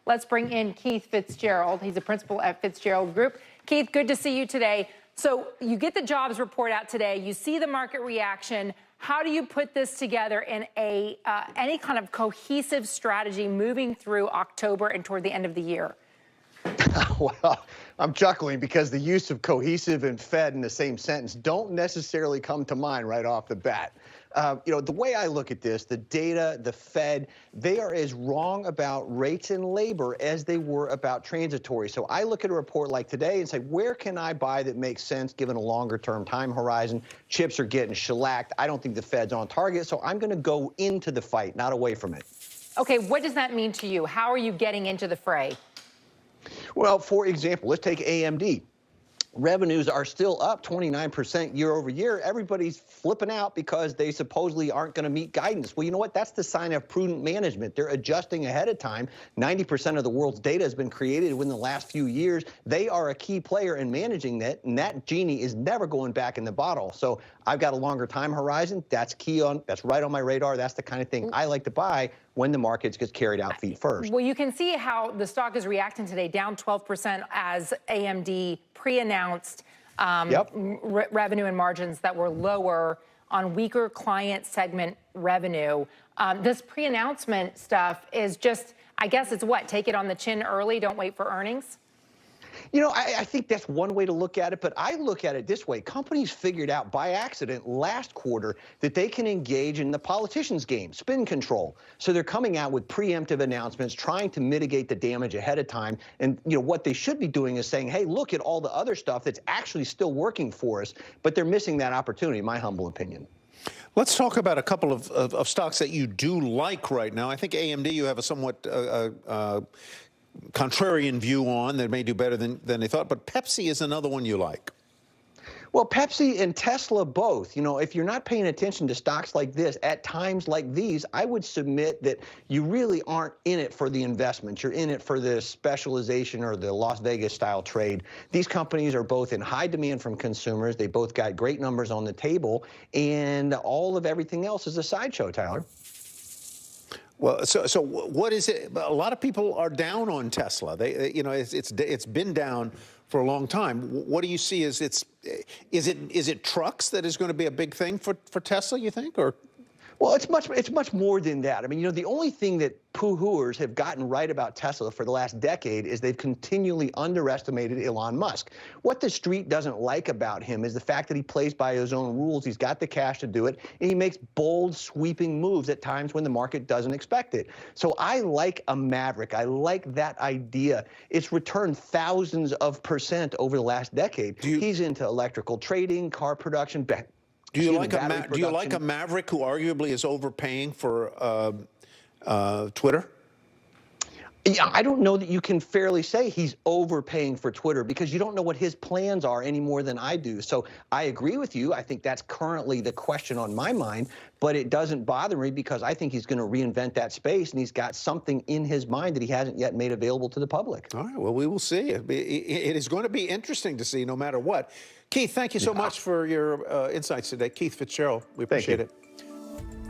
Let's bring in Keith Fitz-Gerald. He's a principal at Fitz-Gerald Group. Keith, good to see you today. So you get the jobs report out today. You see the market reaction. How do you put this together in any kind of cohesive strategy moving through October and toward the end of the year? Well, I'm chuckling because the use of cohesive and Fed in the same sentence don't necessarily come to mind right off the bat. The way I look at this, the data, the Fed, they are as wrong about rates and labor as they were about transitory. So I look at a report like today and say, where can I buy that makes sense given a longer term time horizon? Chips are getting shellacked. I don't think the Fed's on target, so I'm going to go into the fight, not away from it. Okay, what does that mean to you? How are you getting into the fray? Well, for example, let's take AMD. Revenues are still up 29% year over year. Everybody's flipping out because they supposedly aren't going to meet guidance. Well, you know what? That's the sign of prudent management. They're adjusting ahead of time. 90% of the world's data has been created within the last few years. They are a key player in managing that, and that genie is never going back in the bottle. So I've got a longer time horizon. That's that's right on my radar. That's the kind of thing I like to buy when the markets gets carried out feet first. Well, you can see how the stock is reacting today, down 12% as AMD pre-announced revenue and margins that were lower on weaker client segment revenue. This pre-announcement stuff is just, I guess it's what, take it on the chin early, don't wait for earnings? I think that's one way to look at it, but I look at it this way. Companies figured out by accident last quarter that they can engage in the politicians' game, spin control. So they're coming out with preemptive announcements, trying to mitigate the damage ahead of time. And what they should be doing is saying, hey, look at all the other stuff that's actually still working for us, but they're missing that opportunity, in my humble opinion. Let's talk about a couple of stocks that you do like right now. I think AMD, you have a somewhat contrarian view on that may do better than they thought, but Pepsi is another one you like. Well, Pepsi and Tesla both. If you're not paying attention to stocks like this at times like these, I would submit that you really aren't in it for the investment. You're in it for the specialization or the Las Vegas style trade. These companies are both in high demand from consumers. They both got great numbers on the table, and all of everything else is a sideshow, Tyler. Well, so what is it? A lot of people are down on Tesla. It's been down for a long time. What do you see as is it trucks that is going to be a big thing for Tesla, you think, or? Well, it's much more than that. I mean, the only thing that poo-hooers have gotten right about Tesla for the last decade is they've continually underestimated Elon Musk. What the street doesn't like about him is the fact that he plays by his own rules. He's got the cash to do it, and he makes bold, sweeping moves at times when the market doesn't expect it. So I like a maverick. I like that idea. It's returned thousands of % over the last decade. He's into electrical trading, car production, Do you like a maverick who arguably is overpaying for Twitter? Yeah, I don't know that you can fairly say he's overpaying for Twitter because you don't know what his plans are any more than I do. So I agree with you. I think that's currently the question on my mind, but it doesn't bother me because I think he's going to reinvent that space, and he's got something in his mind that he hasn't yet made available to the public. All right, well, we will see. It is going to be interesting to see no matter what. Keith, thank you so much for your insights today. Keith Fitz-Gerald, we appreciate it.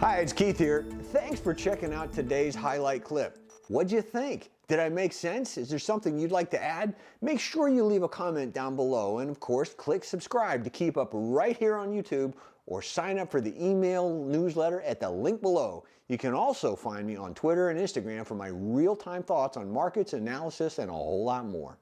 Hi, it's Keith here. Thanks for checking out today's highlight clip. What'd you think? Did I make sense? Is there something you'd like to add? Make sure you leave a comment down below, and of course, click subscribe to keep up right here on YouTube, or sign up for the email newsletter at the link below. You can also find me on Twitter and Instagram for my real-time thoughts on markets, analysis, and a whole lot more.